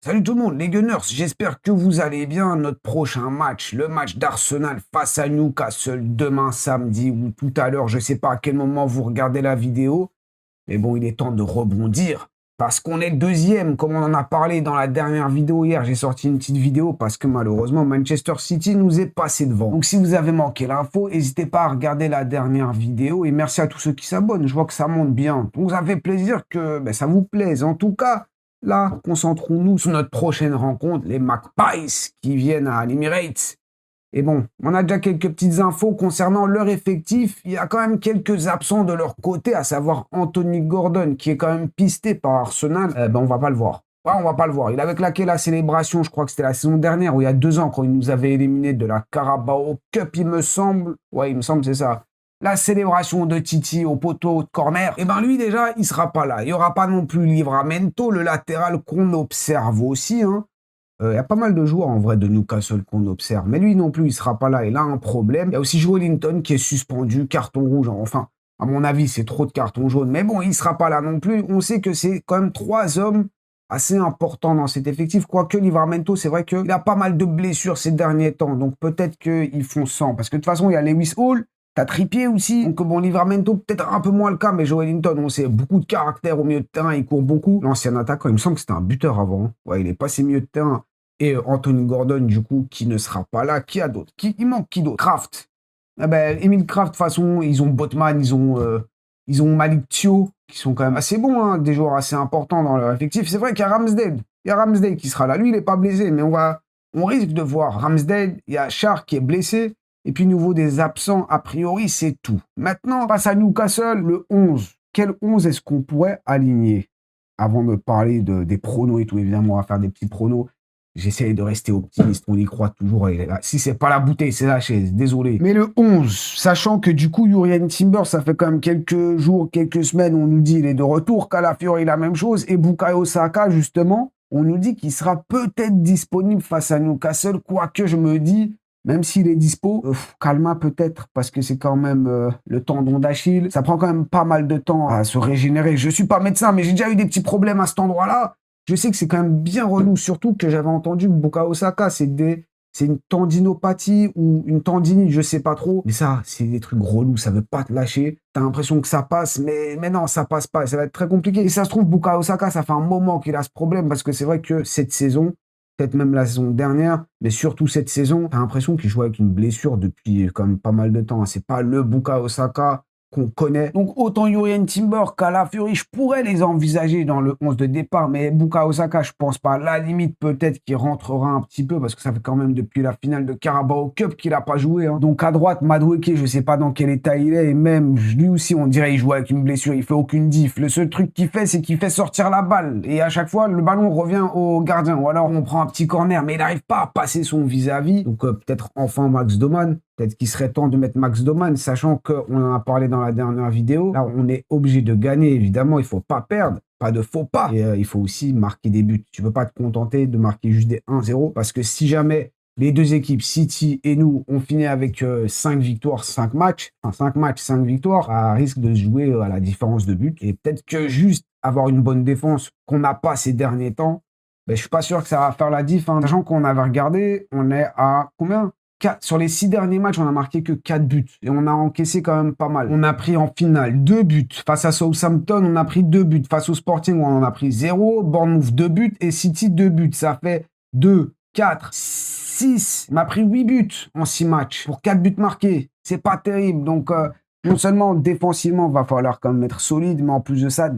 Salut tout le monde, les Gunners, j'espère que vous allez bien. Notre prochain match, le match d'Arsenal face à Newcastle demain samedi ou tout à l'heure, je ne sais pas à quel moment vous regardez la vidéo, mais bon, il est temps de rebondir parce qu'on est deuxième, comme on en a parlé dans la dernière vidéo hier. J'ai sorti une petite vidéo parce que malheureusement, Manchester City nous est passé devant. Donc si vous avez manqué l'info, n'hésitez pas à regarder la dernière vidéo et merci à tous ceux qui s'abonnent. Je vois que ça monte bien. Donc ça fait plaisir que ça vous plaise. En tout cas, là, concentrons-nous sur notre prochaine rencontre, les Magpies qui viennent à l'Emirates. Et bon, on a déjà quelques petites infos concernant leur effectif. Il y a quand même quelques absents de leur côté, à savoir Anthony Gordon, qui est quand même pisté par Arsenal. On va pas le voir. Ouais, on va pas le voir. Il avait claqué la célébration, je crois que c'était la saison dernière, ou il y a 2 ans, quand il nous avait éliminés de la Carabao Cup, il me semble. Ouais, il me semble, c'est ça. La célébration de Titi au poteau de corner. Et ben lui, déjà, il sera pas là. Il y aura pas non plus Livramento, le latéral qu'on observe aussi, hein. Il y a pas mal de joueurs en vrai de Newcastle qu'on observe, mais lui non plus, il sera pas là. Il a un problème. Il y a aussi Joe Linton qui est suspendu, carton rouge. Enfin, à mon avis, c'est trop de cartons jaunes. Mais bon, il sera pas là non plus. On sait que c'est quand même 3 hommes assez importants dans cet effectif. Quoique Livramento, c'est vrai qu'il a pas mal de blessures ces derniers temps. Donc peut-être qu'ils font 100. Parce que de toute façon, il y a Lewis Hall. T'as Trippier aussi. Donc bon, Livramento, peut-être un peu moins le cas, mais Joe Linton, on sait, beaucoup de caractère au milieu de terrain. Il court beaucoup. L'ancien attaquant, il me semble que c'était un buteur avant, hein. Ouais, il est passé milieu de terrain. Et Anthony Gordon, du coup, qui ne sera pas là. Qui a d'autres? Il manque qui d'autre? Kraft. Ah ben, Emile Kraft, de toute façon, ils ont Botman, ils ont Malik Thio, qui sont quand même assez bons, hein, des joueurs assez importants dans leur effectif. C'est vrai qu'il y a Ramsdale. Il y a Ramsdale qui sera là. Lui, il n'est pas blessé, mais on risque de voir Ramsdale. Il y a Char qui est blessé. Et puis, niveau des absents, a priori, c'est tout. Maintenant, face à Newcastle, le 11. Quel 11 est-ce qu'on pourrait aligner? Avant de parler des pronos et tout, évidemment, on va faire des petits pronos. J'essaie de rester optimiste, on y croit toujours. Si c'est pas la bouteille, c'est la chaise, désolé. Mais le 11, sachant que du coup, Jurien Timber, ça fait quand même quelques jours, quelques semaines, on nous dit il est de retour, Calafiori la même chose, et Bukayo Saka, justement, on nous dit qu'il sera peut-être disponible face à Newcastle, quoique je me dis, même s'il est dispo, calma peut-être, parce que c'est quand même le tendon d'Achille. Ça prend quand même pas mal de temps à se régénérer. Je suis pas médecin, mais j'ai déjà eu des petits problèmes à cet endroit-là. Je sais que c'est quand même bien relou, surtout que j'avais entendu que Bukayo Saka, c'est une tendinopathie ou une tendinite, je sais pas trop. Mais ça, c'est des trucs relous, ça veut pas te lâcher. T'as l'impression que ça passe, mais non, ça passe pas. Ça va être très compliqué. Et ça se trouve, Bukayo Saka, ça fait un moment qu'il a ce problème, parce que c'est vrai que cette saison, peut-être même la saison dernière, mais surtout cette saison, t'as l'impression qu'il joue avec une blessure depuis quand même pas mal de temps. C'est pas le Bukayo Saka qu'on connaît. Donc autant Jurien Timber qu'Calafiori, je pourrais les envisager dans le 11 de départ, mais Bukayo Saka, je pense pas. À la limite, peut-être qu'il rentrera un petit peu, parce que ça fait quand même depuis la finale de Carabao Cup qu'il a pas joué, hein. Donc à droite, Madueke, je sais pas dans quel état il est, et même lui aussi, on dirait il joue avec une blessure, il fait aucune diff. Le seul truc qu'il fait, c'est qu'il fait sortir la balle, et à chaque fois, le ballon revient au gardien, ou alors on prend un petit corner, mais il n'arrive pas à passer son vis-à-vis. Donc peut-être enfin Max Doman. Peut-être qu'il serait temps de mettre Max Doman, sachant qu'on en a parlé dans la dernière vidéo. Là, on est obligé de gagner, évidemment. Il ne faut pas perdre, pas de faux pas. Et il faut aussi marquer des buts. Tu ne peux pas te contenter de marquer juste des 1-0, parce que si jamais les deux équipes, City et nous, on finit avec 5 victoires, 5 matchs, enfin 5 matchs, 5 victoires, ça risque de se jouer à la différence de but. Et peut-être que juste avoir une bonne défense qu'on n'a pas ces derniers temps, je ne suis pas sûr que ça va faire la diff, hein. Sachant qu'on avait regardé, on est à combien? Sur les 6 derniers matchs, on a marqué que 4 buts. Et on a encaissé quand même pas mal. On a pris en finale 2 buts. Face à Southampton, on a pris 2 buts. Face au Sporting, on en a pris 0. Bournemouth, 2 buts. Et City, 2 buts. Ça fait 2, 4, 6. On a pris 8 buts en 6 matchs. Pour 4 buts marqués. C'est pas terrible. Donc, non seulement défensivement, il va falloir quand même être solide. Mais en plus de ça,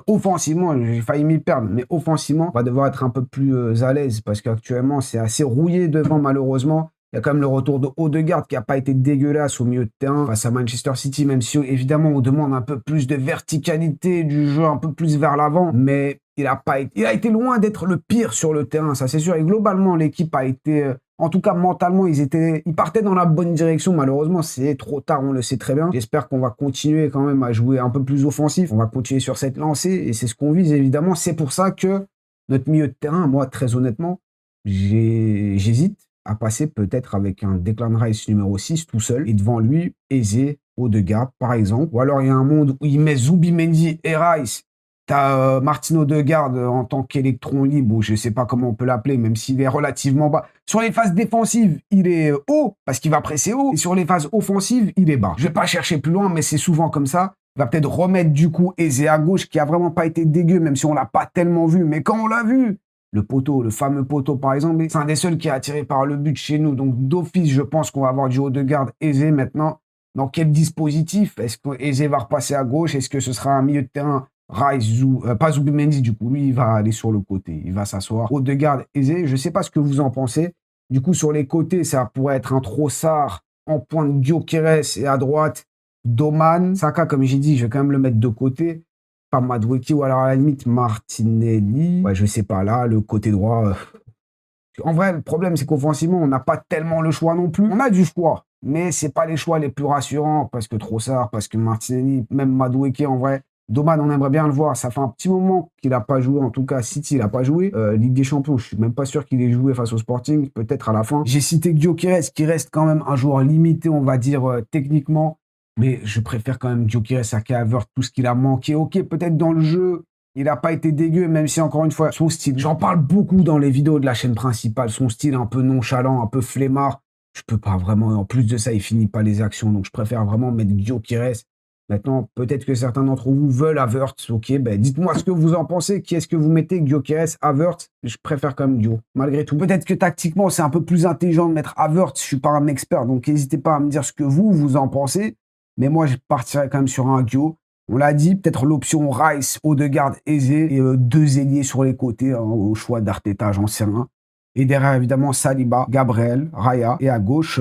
offensivement, j'ai failli m'y perdre. Mais offensivement, on va devoir être un peu plus à l'aise. Parce qu'actuellement, c'est assez rouillé devant, malheureusement. Il y a quand même le retour de Odegaard qui n'a pas été dégueulasse au milieu de terrain face à Manchester City, même si évidemment on demande un peu plus de verticalité du jeu, un peu plus vers l'avant, mais il a été loin d'être le pire sur le terrain, ça c'est sûr. Et globalement, l'équipe a été, en tout cas mentalement, ils partaient dans la bonne direction. Malheureusement, c'est trop tard, on le sait très bien. J'espère qu'on va continuer quand même à jouer un peu plus offensif. On va continuer sur cette lancée et c'est ce qu'on vise évidemment. C'est pour ça que notre milieu de terrain, moi très honnêtement, j'hésite à passer peut-être avec un Declan Rice numéro 6 tout seul, et devant lui, Eze, Odegaard, par exemple. Ou alors il y a un monde où il met Zubimendi et Rice, T'as Martin Odegaard en tant qu'électron libre, ou je sais pas comment on peut l'appeler, même s'il est relativement bas. Sur les phases défensives, il est haut, parce qu'il va presser haut. Et sur les phases offensives, il est bas. Je vais pas chercher plus loin, mais c'est souvent comme ça. Il va peut-être remettre du coup Eze à gauche, qui a vraiment pas été dégueu, même si on l'a pas tellement vu. Mais quand on l'a vu, le poteau, le fameux poteau par exemple, c'est un des seuls qui est attiré par le but chez nous. Donc d'office, je pense qu'on va avoir du Odegaard, Eze maintenant. Dans quel dispositif? Est-ce que Eze va repasser à gauche? Est-ce que ce sera un milieu de terrain Rice, pas Zubimendi, du coup, lui, il va aller sur le côté. Il va s'asseoir. Odegaard, Eze, je ne sais pas ce que vous en pensez. Du coup, sur les côtés, ça pourrait être un Trossard en pointe Gyökeres et à droite, Doman. Saka, comme j'ai dit, je vais quand même le mettre de côté. Pas Madueke ou alors à la limite Martinelli. Ouais, je sais pas. Là, le côté droit. En vrai, le problème, c'est qu'offensivement, on n'a pas tellement le choix non plus. On a du choix, mais c'est pas les choix les plus rassurants parce que Trossard, parce que Martinelli, même Madueke, en vrai. Doman, on aimerait bien le voir. Ça fait un petit moment qu'il n'a pas joué. En tout cas, City, il n'a pas joué. Ligue des Champions, je suis même pas sûr qu'il ait joué face au Sporting. Peut-être à la fin. J'ai cité Gyökeres, qui reste quand même un joueur limité, on va dire, techniquement. Mais je préfère quand même Gyökeres à Kai Havertz, tout ce qu'il a manqué. Ok, peut-être dans le jeu, il n'a pas été dégueu, même si, encore une fois, son style. J'en parle beaucoup dans les vidéos de la chaîne principale. Son style un peu nonchalant, un peu flemmard. Je peux pas vraiment. En plus de ça, il finit pas les actions. Donc, je préfère vraiment mettre Gyökeres. Maintenant, peut-être que certains d'entre vous veulent Havertz. Ok, ben dites-moi ce que vous en pensez. Qui est-ce que vous mettez? Gyökeres, Havertz? Je préfère quand même Gyo, malgré tout. Peut-être que tactiquement, c'est un peu plus intelligent de mettre Havertz. Je suis pas un expert, donc n'hésitez pas à me dire ce que vous en pensez. Mais moi, je partirais quand même sur un Gyo. On l'a dit, peut-être l'option Rice, Odegaard, Eze et deux ailiers sur les côtés, hein, au choix d'Arteta, j'en sais rien. Et derrière, évidemment, Saliba, Gabriel, Raya. Et à gauche,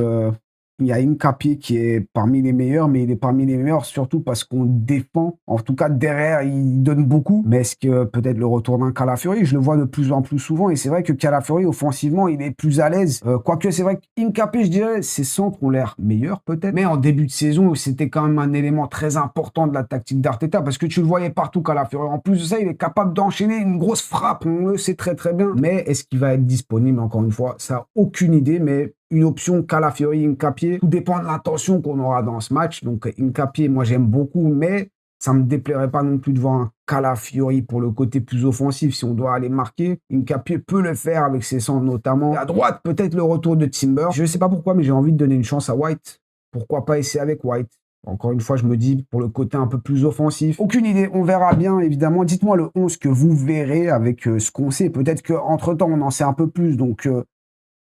il y a Nkapie qui est parmi les meilleurs, mais il est parmi les meilleurs surtout parce qu'on défend. En tout cas, derrière, il donne beaucoup. Mais est-ce que peut-être le retour d'un Calafiori, je le vois de plus en plus souvent. Et c'est vrai que Calafiori, offensivement, il est plus à l'aise. Quoique, c'est vrai qu'Nkapie, je dirais, ses centres ont l'air meilleurs peut-être. Mais en début de saison, c'était quand même un élément très important de la tactique d'Arteta parce que tu le voyais partout, Calafiori. En plus de ça, il est capable d'enchaîner une grosse frappe. On le sait très très bien. Mais est-ce qu'il va être disponible? Encore une fois, ça n'a aucune idée, mais une option Calafiori, Nkapie. Tout dépend de l'intention qu'on aura dans ce match. Donc Nkapie, moi j'aime beaucoup, mais ça ne me déplairait pas non plus de voir un Calafiori pour le côté plus offensif si on doit aller marquer. Nkapie peut le faire avec ses centres notamment. À droite, peut-être le retour de Timber. Je ne sais pas pourquoi, mais j'ai envie de donner une chance à White. Pourquoi pas essayer avec White? Encore une fois, je me dis pour le côté un peu plus offensif. Aucune idée, on verra bien évidemment. Dites-moi le 11 que vous verrez avec ce qu'on sait. Peut-être qu'entre-temps, on en sait un peu plus. Donc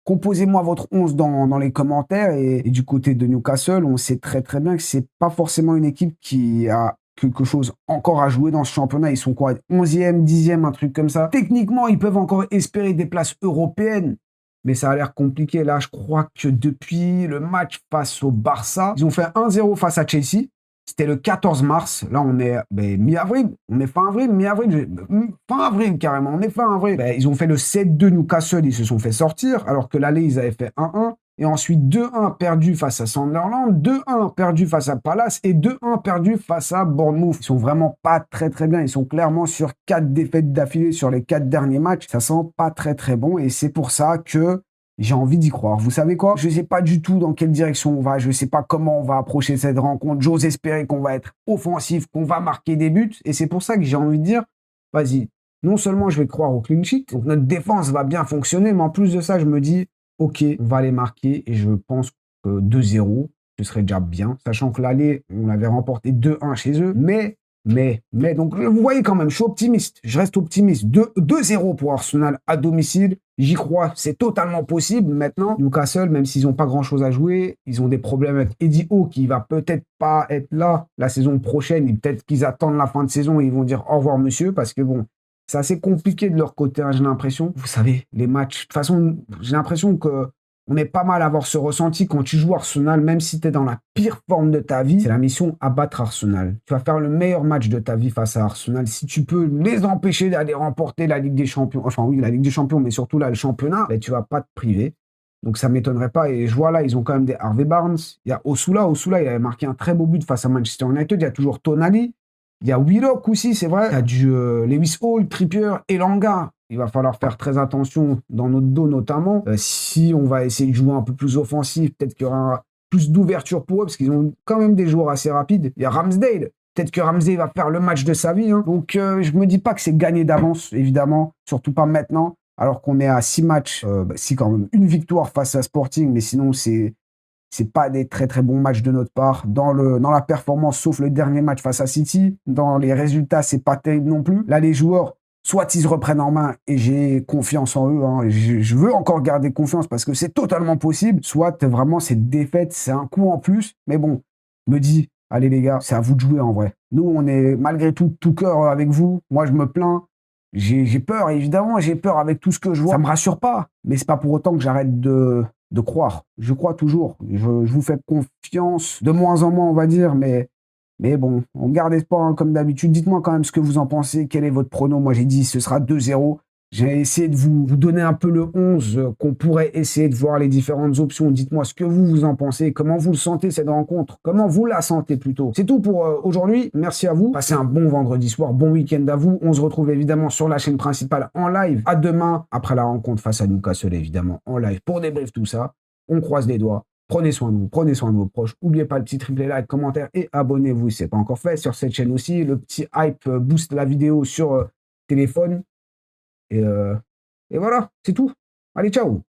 composez-moi votre 11 dans les commentaires. Et du côté de Newcastle, on sait très très bien que c'est pas forcément une équipe qui a quelque chose encore à jouer dans ce championnat. Ils sont quoi? 11e, 10e, un truc comme ça. Techniquement, ils peuvent encore espérer des places européennes. Mais ça a l'air compliqué. Là, je crois que depuis le match face au Barça, ils ont fait 1-0 face à Chelsea. C'était le 14 mars. Là, on est mi-avril. On est fin avril, mi-avril. Fin avril, carrément. On est fin avril. Ils ont fait le 7-2 Newcastle. Ils se sont fait sortir. Alors que l'aller, ils avaient fait 1-1. Et ensuite, 2-1 perdu face à Sunderland. 2-1 perdu face à Palace. Et 2-1 perdu face à Bournemouth. Ils sont vraiment pas très, très bien. Ils sont clairement sur 4 défaites d'affilée sur les 4 derniers matchs. Ça sent pas très, très bon. Et c'est pour ça que j'ai envie d'y croire. Vous savez quoi? Je ne sais pas du tout dans quelle direction on va. Je ne sais pas comment on va approcher cette rencontre. J'ose espérer qu'on va être offensif, qu'on va marquer des buts. Et c'est pour ça que j'ai envie de dire, vas-y, non seulement je vais croire au clean sheet, donc notre défense va bien fonctionner, mais en plus de ça, je me dis, ok, on va les marquer. Et je pense que 2-0, ce serait déjà bien. Sachant que l'aller, on avait remporté 2-1 chez eux. Mais, donc vous voyez quand même, je suis optimiste. Je reste optimiste. 2-0 pour Arsenal à domicile. J'y crois, c'est totalement possible. Maintenant, Newcastle, même s'ils n'ont pas grand-chose à jouer, ils ont des problèmes avec Eddie Howe qui va peut-être pas être là la saison prochaine. Et peut-être qu'ils attendent la fin de saison et ils vont dire au revoir monsieur parce que bon, c'est assez compliqué de leur côté, hein, j'ai l'impression. Vous savez, les matchs, de toute façon, j'ai l'impression que on est pas mal à avoir ce ressenti quand tu joues Arsenal, même si tu es dans la pire forme de ta vie, c'est la mission abattre Arsenal. Tu vas faire le meilleur match de ta vie face à Arsenal. Si tu peux les empêcher d'aller remporter la Ligue des Champions, enfin oui, la Ligue des Champions, mais surtout là, le championnat, ben, tu vas pas te priver. Donc ça ne m'étonnerait pas. Et je vois là, ils ont quand même des Harvey Barnes. Il y a Osula. Osula, il avait marqué un très beau but face à Manchester United. Il y a toujours Tonali. Il y a Willock aussi, c'est vrai. Il y a du Lewis Hall, Trippier, Elanga. Il va falloir faire très attention dans notre dos notamment. Si on va essayer de jouer un peu plus offensif, peut-être qu'il y aura plus d'ouverture pour eux, parce qu'ils ont quand même des joueurs assez rapides. Il y a Ramsdale. Peut-être que Ramsey va faire le match de sa vie, hein. Donc, je me dis pas que c'est gagné d'avance, évidemment, surtout pas maintenant, alors qu'on est à 6 matchs, si quand même une victoire face à Sporting, mais sinon c'est pas des très très bons matchs de notre part. Dans la performance, sauf le dernier match face à City, dans les résultats, c'est pas terrible non plus. Là, les joueurs, soit ils se reprennent en main et j'ai confiance en eux, hein, je veux encore garder confiance parce que c'est totalement possible, soit vraiment cette défaite, c'est un coup en plus. Mais bon, je me dis, allez les gars, c'est à vous de jouer en vrai. Nous, on est malgré tout cœur avec vous. Moi, je me plains. J'ai peur, évidemment, j'ai peur avec tout ce que je vois. Ça me rassure pas, mais c'est pas pour autant que j'arrête de croire. Je crois toujours. Je vous fais confiance, de moins en moins, on va dire, mais bon, on garde espoir, hein, comme d'habitude. Dites-moi quand même ce que vous en pensez. Quel est votre prono? Moi, j'ai dit ce sera 2-0. J'ai essayé de vous donner un peu le 11 qu'on pourrait essayer de voir les différentes options. Dites-moi ce que vous en pensez. Comment vous le sentez cette rencontre? Comment vous la sentez plutôt? C'est tout pour aujourd'hui. Merci à vous. Passez un bon vendredi soir. Bon week-end à vous. On se retrouve évidemment sur la chaîne principale en live. À demain, après la rencontre face à Newcastle, évidemment, en live pour débrief tout ça. On croise les doigts. Prenez soin de vous, prenez soin de vos proches. N'oubliez pas le petit triple like, commentaire et abonnez-vous si ce n'est pas encore fait sur cette chaîne aussi. Le petit hype booste la vidéo sur téléphone. Et voilà, c'est tout. Allez, ciao!